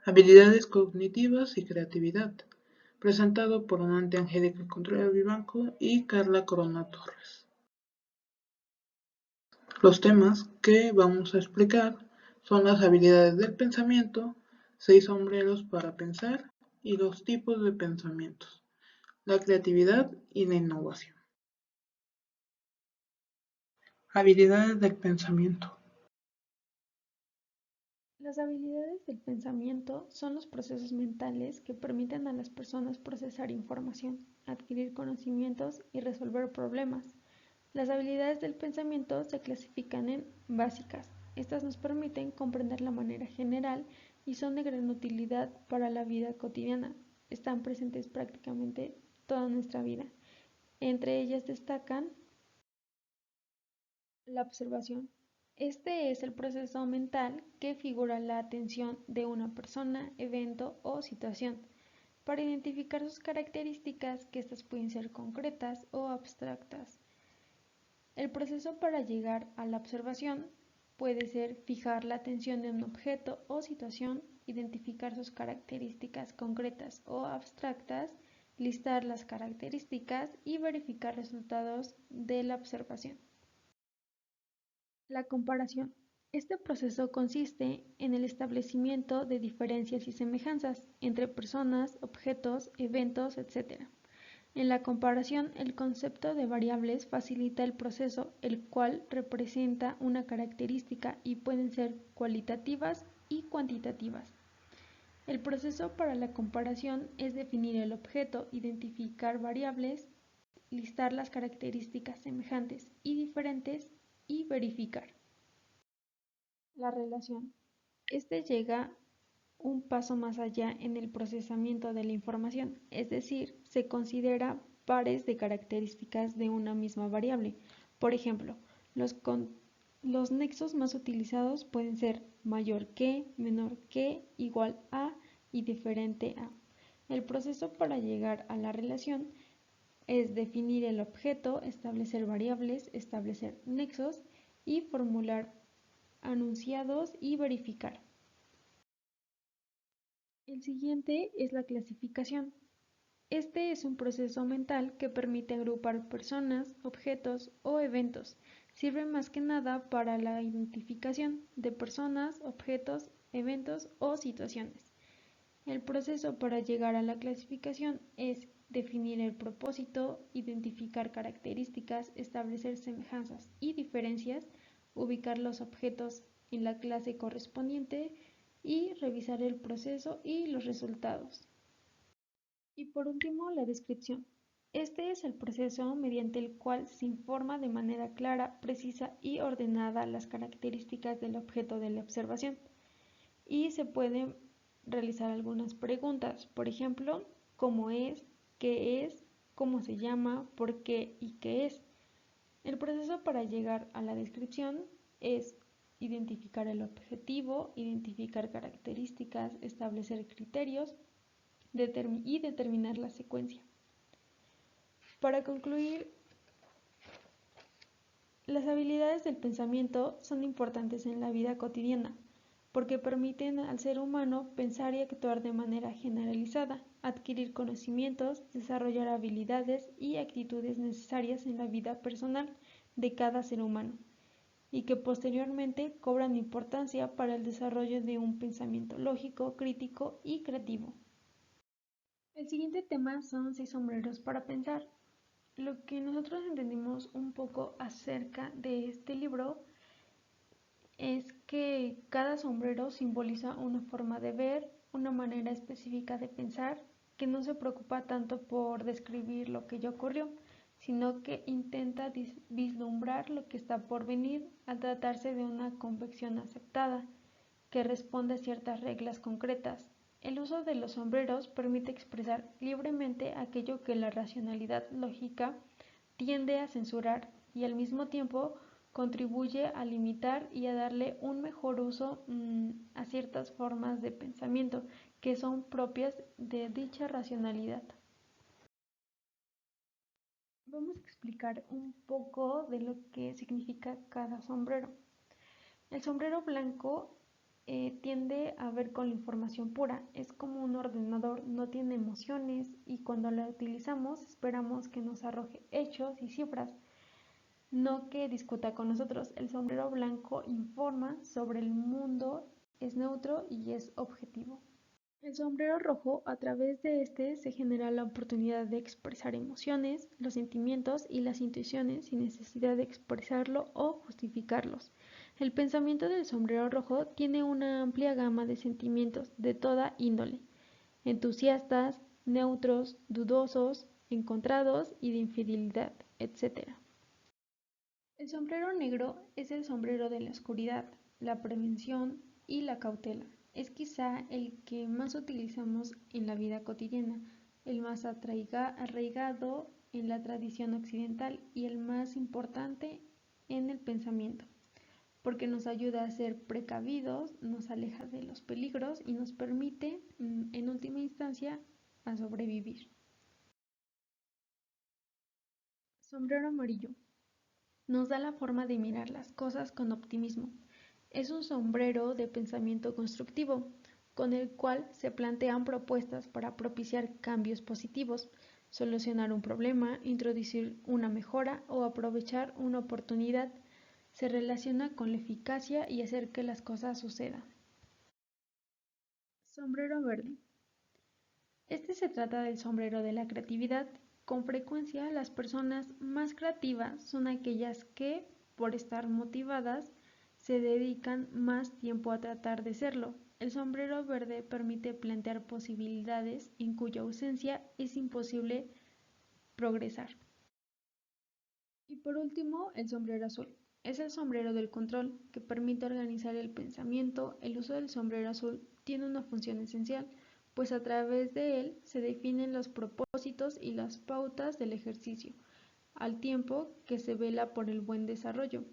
Habilidades cognitivas y creatividad, presentado por Nante Angélica Contreras Vivanco y Carla Corona Torres. Los temas que vamos a explicar son las habilidades del pensamiento, 6 sombreros para pensar y los tipos de pensamientos, la creatividad y la innovación. Habilidades del pensamiento. Las habilidades del pensamiento son los procesos mentales que permiten a las personas procesar información, adquirir conocimientos y resolver problemas. Las habilidades del pensamiento se clasifican en básicas. Estas nos permiten comprender la manera general y son de gran utilidad para la vida cotidiana. Están presentes prácticamente toda nuestra vida. Entre ellas destacan la observación. Este es el proceso mental que figura la atención de una persona, evento o situación para identificar sus características, que estas pueden ser concretas o abstractas. El proceso para llegar a la observación puede ser fijar la atención en un objeto o situación, identificar sus características concretas o abstractas, listar las características y verificar resultados de la observación. La comparación. Este proceso consiste en el establecimiento de diferencias y semejanzas entre personas, objetos, eventos, etc. En la comparación, el concepto de variables facilita el proceso, el cual representa una característica y pueden ser cualitativas y cuantitativas. El proceso para la comparación es definir el objeto, identificar variables, listar las características semejantes y diferentes y verificar. La relación. Este llega un paso más allá en el procesamiento de la información, es decir, se considera pares de características de una misma variable. Por ejemplo, los nexos más utilizados pueden ser mayor que, menor que, igual a y diferente a. El proceso para llegar a la relación es definir el objeto, establecer variables, establecer nexos y formular anunciados y verificar. El siguiente es la clasificación. Este es un proceso mental que permite agrupar personas, objetos o eventos. Sirve más que nada para la identificación de personas, objetos, eventos o situaciones. El proceso para llegar a la clasificación es definir el propósito, identificar características, establecer semejanzas y diferencias, ubicar los objetos en la clase correspondiente y revisar el proceso y los resultados. Y por último, la descripción. Este es el proceso mediante el cual se informa de manera clara, precisa y ordenada las características del objeto de la observación. Y se pueden realizar algunas preguntas, por ejemplo, ¿cómo es? ¿Qué es? ¿Cómo se llama? ¿Por qué? ¿Y qué es? El proceso para llegar a la descripción es identificar el objetivo, identificar características, establecer criterios y determinar la secuencia. Para concluir, las habilidades del pensamiento son importantes en la vida cotidiana porque permiten al ser humano pensar y actuar de manera generalizada, adquirir conocimientos, desarrollar habilidades y actitudes necesarias en la vida personal de cada ser humano y que posteriormente cobran importancia para el desarrollo de un pensamiento lógico, crítico y creativo. El siguiente tema son 6 sombreros para pensar. Lo que nosotros entendimos un poco acerca de este libro es que cada sombrero simboliza una forma de ver, una manera específica de pensar, que no se preocupa tanto por describir lo que ya ocurrió, sino que intenta vislumbrar lo que está por venir al tratarse de una convección aceptada, que responde a ciertas reglas concretas. El uso de los sombreros permite expresar libremente aquello que la racionalidad lógica tiende a censurar y al mismo tiempo contribuye a limitar y a darle un mejor uso a ciertas formas de pensamiento que son propias de dicha racionalidad. Vamos a explicar un poco de lo que significa cada sombrero. El sombrero blanco tiende a ver con la información pura. Es como un ordenador, no tiene emociones y cuando la utilizamos esperamos que nos arroje hechos y cifras, no que discuta con nosotros. El sombrero blanco informa sobre el mundo, es neutro y es objetivo. El sombrero rojo, a través de este se genera la oportunidad de expresar emociones, los sentimientos y las intuiciones sin necesidad de expresarlo o justificarlos. El pensamiento del sombrero rojo tiene una amplia gama de sentimientos de toda índole, entusiastas, neutros, dudosos, encontrados y de infidelidad, etc. El sombrero negro es el sombrero de la oscuridad, la prevención y la cautela. Es quizá el que más utilizamos en la vida cotidiana, el más arraigado en la tradición occidental y el más importante en el pensamiento, porque nos ayuda a ser precavidos, nos aleja de los peligros y nos permite, en última instancia, a sobrevivir. Sombrero amarillo. Nos da la forma de mirar las cosas con optimismo. Es un sombrero de pensamiento constructivo, con el cual se plantean propuestas para propiciar cambios positivos, solucionar un problema, introducir una mejora o aprovechar una oportunidad. Se relaciona con la eficacia y hacer que las cosas sucedan. Sombrero verde. Este se trata del sombrero de la creatividad. Con frecuencia, las personas más creativas son aquellas que, por estar motivadas, se dedican más tiempo a tratar de serlo. El sombrero verde permite plantear posibilidades en cuya ausencia es imposible progresar. Y por último, el sombrero azul. Es el sombrero del control, que permite organizar el pensamiento. El uso del sombrero azul tiene una función esencial, pues a través de él se definen los propósitos y las pautas del ejercicio, al tiempo que se vela por el buen desarrollo.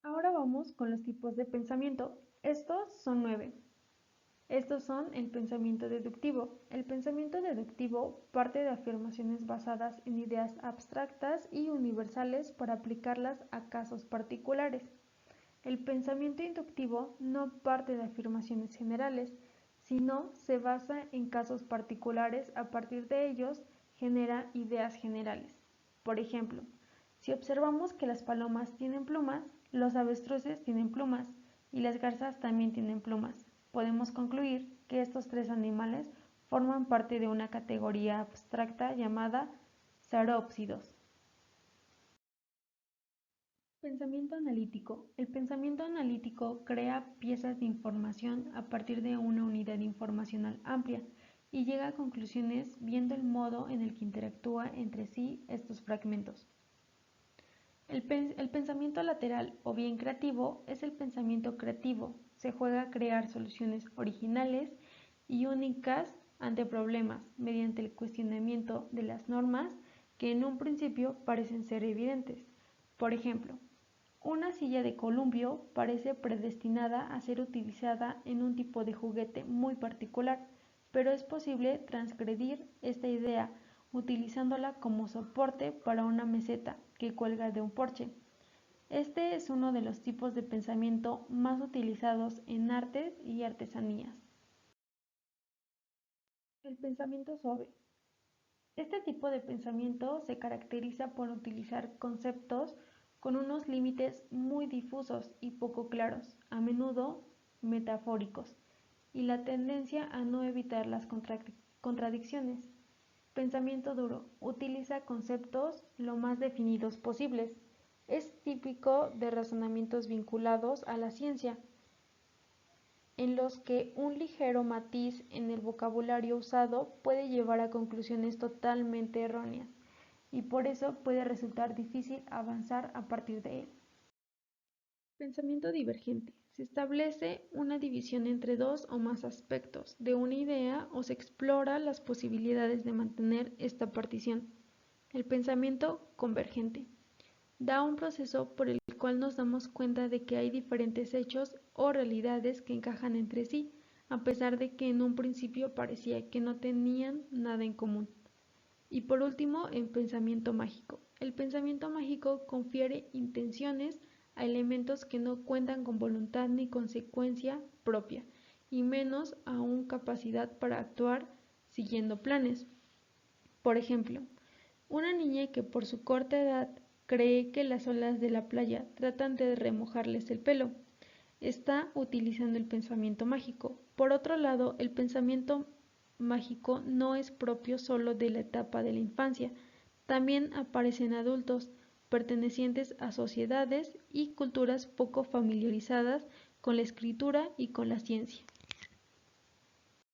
Ahora vamos con los tipos de pensamiento. Estos son 9. Estos son el pensamiento deductivo. El pensamiento deductivo parte de afirmaciones basadas en ideas abstractas y universales para aplicarlas a casos particulares. El pensamiento inductivo no parte de afirmaciones generales, sino se basa en casos particulares. A partir de ellos genera ideas generales. Por ejemplo, si observamos que las palomas tienen plumas, los avestruces tienen plumas y las garzas también tienen plumas, podemos concluir que estos tres animales forman parte de una categoría abstracta llamada saurópsidos. Pensamiento analítico. El pensamiento analítico crea piezas de información a partir de una unidad informacional amplia y llega a conclusiones viendo el modo en el que interactúa entre sí estos fragmentos. El pensamiento lateral o bien creativo es el pensamiento creativo. Se juega a crear soluciones originales y únicas ante problemas mediante el cuestionamiento de las normas que en un principio parecen ser evidentes. Por ejemplo, una silla de columpio parece predestinada a ser utilizada en un tipo de juguete muy particular, pero es posible transgredir esta idea utilizándola como soporte para una meseta que cuelga de un porche. Este es uno de los tipos de pensamiento más utilizados en artes y artesanías. El pensamiento suave. Este tipo de pensamiento se caracteriza por utilizar conceptos con unos límites muy difusos y poco claros, a menudo metafóricos, y la tendencia a no evitar las contradicciones. Pensamiento duro. Utiliza conceptos lo más definidos posibles. Es típico de razonamientos vinculados a la ciencia, en los que un ligero matiz en el vocabulario usado puede llevar a conclusiones totalmente erróneas, y por eso puede resultar difícil avanzar a partir de él. Pensamiento divergente. Se establece una división entre dos o más aspectos de una idea o se explora las posibilidades de mantener esta partición. El pensamiento convergente da un proceso por el cual nos damos cuenta de que hay diferentes hechos o realidades que encajan entre sí, a pesar de que en un principio parecía que no tenían nada en común. Y por último, el pensamiento mágico. El pensamiento mágico confiere intenciones a elementos que no cuentan con voluntad ni consecuencia propia, y menos aún capacidad para actuar siguiendo planes. Por ejemplo, una niña que por su corta edad cree que las olas de la playa tratan de remojarles el pelo, está utilizando el pensamiento mágico. Por otro lado, el pensamiento mágico no es propio solo de la etapa de la infancia, también aparece en adultos, pertenecientes a sociedades y culturas poco familiarizadas con la escritura y con la ciencia.